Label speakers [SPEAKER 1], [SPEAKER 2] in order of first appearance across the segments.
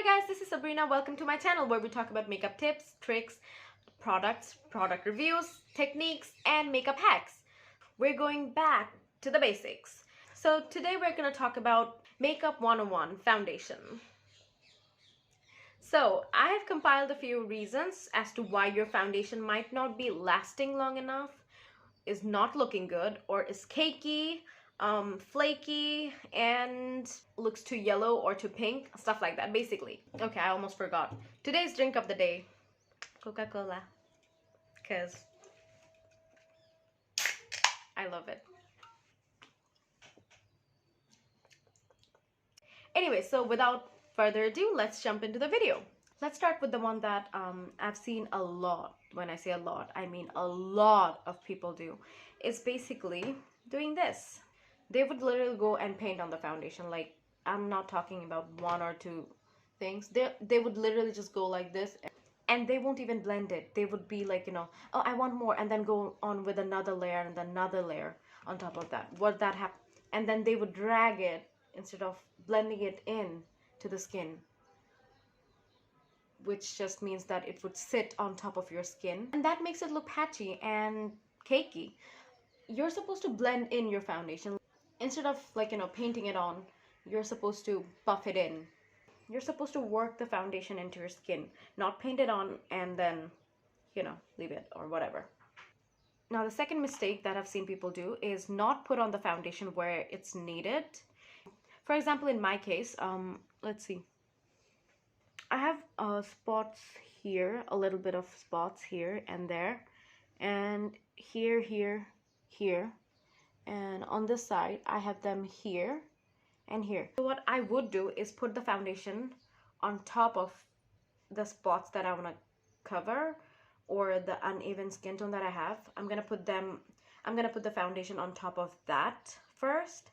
[SPEAKER 1] Hi guys, this is Sabrina. Welcome to my channel where we talk about makeup tips, tricks, products, product reviews, techniques, and makeup hacks. We're going back to the basics. So today we're going to talk about Makeup 101 foundation. So I have compiled a few reasons as to why your foundation might not be lasting long enough, is not looking good, or is cakey, flaky, and looks too yellow or too pink, stuff like that basically. Okay, I almost forgot. Today's drink of the day, Coca-Cola, because I love it. Anyway, so without further ado, let's jump into the video. Let's start with the one that I've seen a lot. When I say a lot, I mean a lot of people do. It's basically doing this. They would literally go and paint on the foundation. Like, I'm not talking about one or two things. They would literally just go like this, and they won't even blend it. They would be like, oh, I want more, and then go on with another layer and another layer on top of that. What that happen? And then they would drag it instead of blending it in to the skin, which just means that it would sit on top of your skin, and that makes it look patchy and cakey. You're supposed to blend in your foundation. Instead of painting it on, you're supposed to buff it in. You're supposed to work the foundation into your skin, not paint it on and then leave it or whatever. Now the second mistake that I've seen people do is not put on the foundation where it's needed. For example, in my case, let's see, I have spots here, a little bit of spots here and there, and here, and on this side I have them here and here. So what I would do is put the foundation on top of the spots that I want to cover, or the uneven skin tone that I have. I'm gonna put the foundation on top of that first,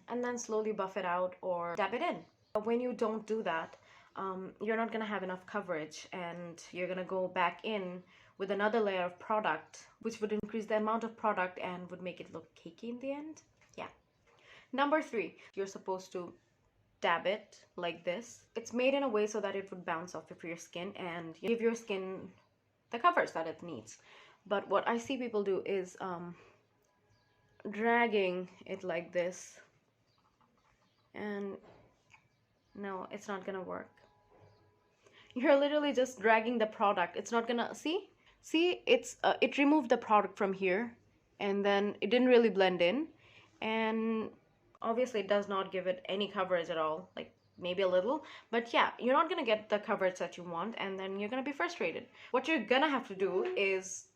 [SPEAKER 1] and then slowly buff it out or dab it in. But when you don't do that, you're not gonna have enough coverage, and you're gonna go back in with another layer of product, which would increase the amount of product and would make it look cakey in the end. Yeah. Number 3, you're supposed to dab it like this. It's made in a way so that it would bounce off of your skin and give your skin the coverage that it needs. But what I see people do is dragging it like this, and no, it's not gonna work. You're literally just dragging the product. It's not gonna see it's it removed the product from here, and then it didn't really blend in, and obviously it does not give it any coverage at all, like maybe a little, but yeah, you're not gonna get the coverage that you want, and then you're gonna be frustrated. What you're gonna have to do is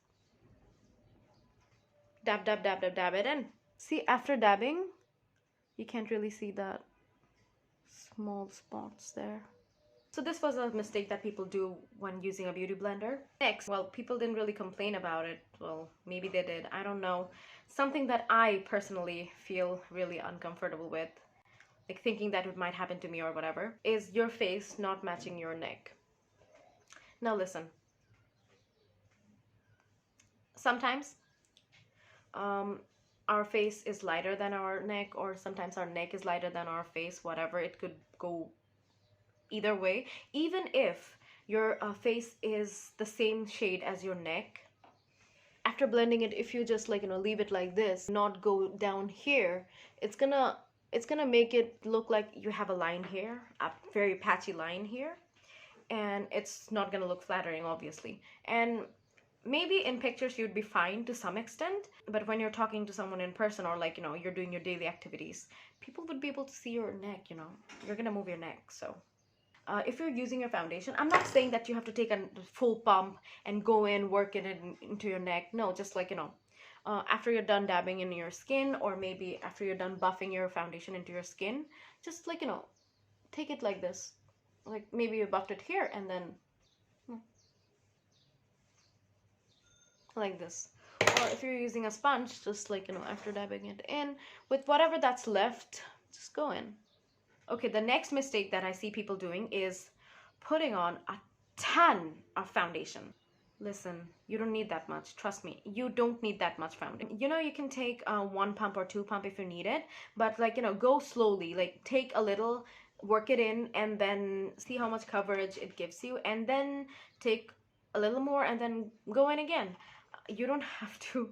[SPEAKER 1] dab it in. See, after dabbing, you can't really see that small spots there. So this was a mistake that people do when using a beauty blender. Next, well, people didn't really complain about it. Well, maybe they did, I don't know. Something that I personally feel really uncomfortable with, like thinking that it might happen to me or whatever, is your face not matching your neck. Now listen, sometimes our face is lighter than our neck, or sometimes our neck is lighter than our face, whatever. It could go either way. Even if your face is the same shade as your neck, after blending it, if you just leave it like this, not go down here, it's gonna make it look like you have a line here, a very patchy line here, and it's not gonna look flattering, obviously. And maybe in pictures you'd be fine to some extent, but when you're talking to someone in person, or you're doing your daily activities, people would be able to see your neck. You're gonna move your neck. So if you're using your foundation, I'm not saying that you have to take a full pump and go in, work it into your neck. No, just after you're done dabbing in your skin, or maybe after you're done buffing your foundation into your skin, just take it like this. Like maybe you buffed it here, and then like this. Or if you're using a sponge, just after dabbing it in with whatever that's left, just go in. Okay, the next mistake that I see people doing is putting on a ton of foundation. Listen, you don't need that much. Trust me, you don't need that much foundation. You can take 1 pump or 2 pump if you need it, but go slowly. Take a little, work it in, and then see how much coverage it gives you, and then take a little more and then go in again. You don't have to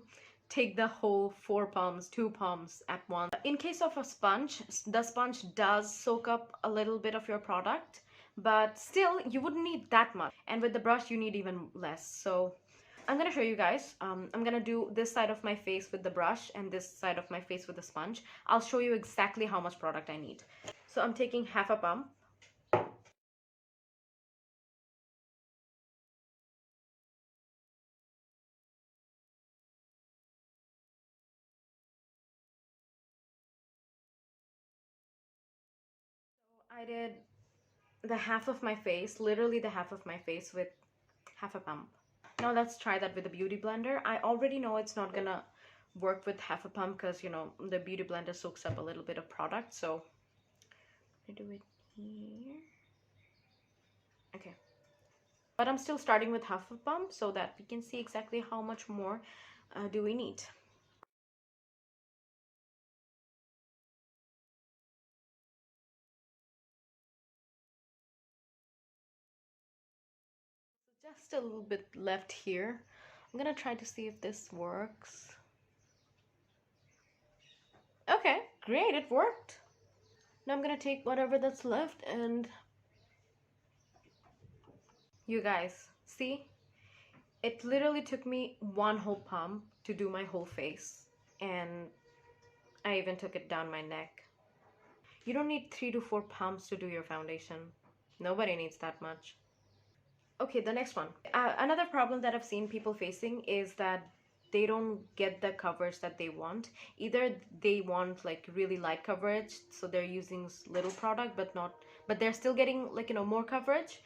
[SPEAKER 1] take the whole 4 palms, 2 palms at once. In case of a sponge, the sponge does soak up a little bit of your product, but still you wouldn't need that much, and with the brush you need even less. So I'm gonna show you guys. I'm gonna do this side of my face with the brush and this side of my face with the sponge. I'll show you exactly how much product I need. So I'm taking half a pump. I did the half of my face, literally the half of my face with half a pump. Now let's try that with the beauty blender. I already know it's not gonna work with half a pump because, you know, the beauty blender soaks up a little bit of product. So I do it here. Okay. But I'm still starting with half a pump so that we can see exactly how much more do we need. Just a little bit left here. I'm gonna try to see if this works. Okay, great, it worked. Now I'm gonna take whatever that's left, and you guys, see? It literally took me one whole pump to do my whole face, and I even took it down my neck. You don't need 3 to 4 pumps to do your foundation. Nobody needs that much. Okay, the next one. Another problem that I've seen people facing is that they don't get the coverage that they want. Either they want like really light coverage, so they're using little product but they're still getting, like, you know, more coverage.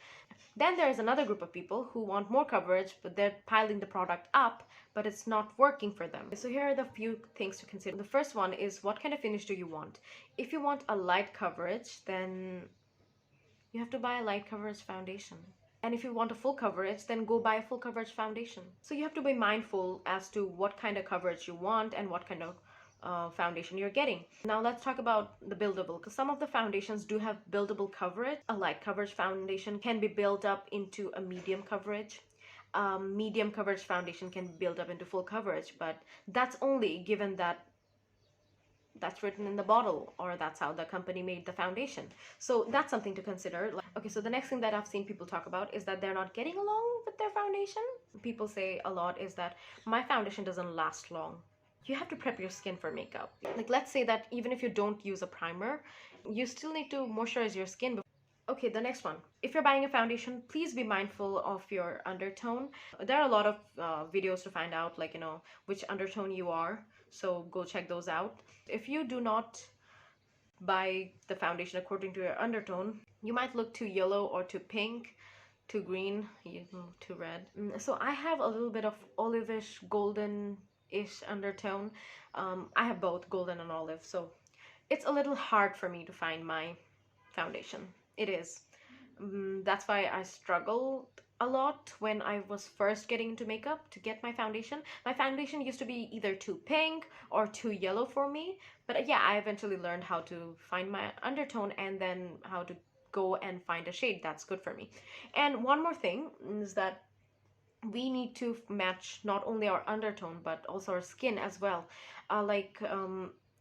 [SPEAKER 1] Then there's another group of people who want more coverage, but they're piling the product up, but it's not working for them. So here are the few things to consider. The first one is, what kind of finish do you want? If you want a light coverage, then you have to buy a light coverage foundation. And if you want a full coverage, then go buy a full coverage foundation. So you have to be mindful as to what kind of coverage you want and what kind of foundation you're getting. Now let's talk about the buildable, because some of the foundations do have buildable coverage. A light coverage foundation can be built up into a medium coverage. Medium coverage foundation can be built up into full coverage, but that's only given that that's written in the bottle, or that's how the company made the foundation. So that's something to consider. Okay, so the next thing that I've seen people talk about is that they're not getting along with their foundation. People say a lot is that my foundation doesn't last long. You have to prep your skin for makeup. Like, let's say that even if you don't use a primer, you still need to moisturize your skin. Okay, the next one. If you're buying a foundation, please be mindful of your undertone. There are a lot of videos to find out, like, you know, which undertone you are. So go check those out. If you do not buy the foundation according to your undertone, you might look too yellow or too pink, too green, too red. So I have a little bit of olivish, golden-ish undertone. I have both golden and olive, so it's a little hard for me to find my foundation. It is. That's why I struggled a lot when I was first getting into makeup to get my foundation. My foundation used to be either too pink or too yellow for me. But yeah, I eventually learned how to find my undertone and then how to go and find a shade that's good for me. And one more thing is that we need to match not only our undertone but also our skin as well.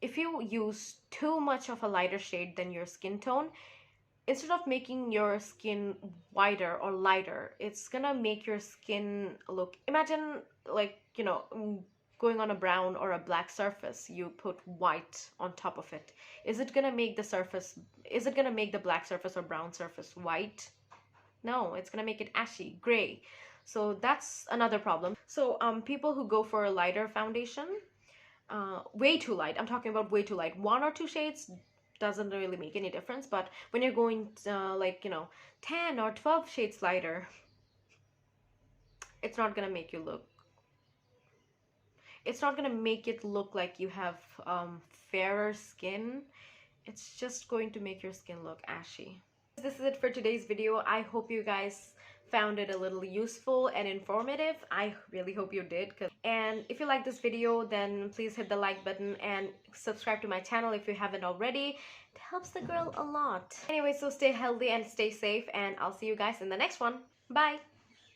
[SPEAKER 1] If you use too much of a lighter shade than your skin tone, instead of making your skin whiter or lighter, it's gonna make your skin look, imagine, like, you know, going on a brown or a black surface, you put white on top of it. Is it gonna make the black surface or brown surface white? No, it's gonna make it ashy, gray. So that's another problem. So people who go for a lighter foundation, way too light, I'm talking about way too light, 1 or 2 shades doesn't really make any difference. But when you're going like, you know, 10 or 12 shades lighter, it's not gonna make it look like you have fairer skin. It's just going to make your skin look ashy. This is it for today's video. I hope you guys found it a little useful and informative. I really hope you did. And if you like this video, then please hit the like button and subscribe to my channel if you haven't already.
[SPEAKER 2] helps the girl a lot.
[SPEAKER 1] Anyway, so stay healthy and stay safe, and I'll see you guys in the next one. Bye!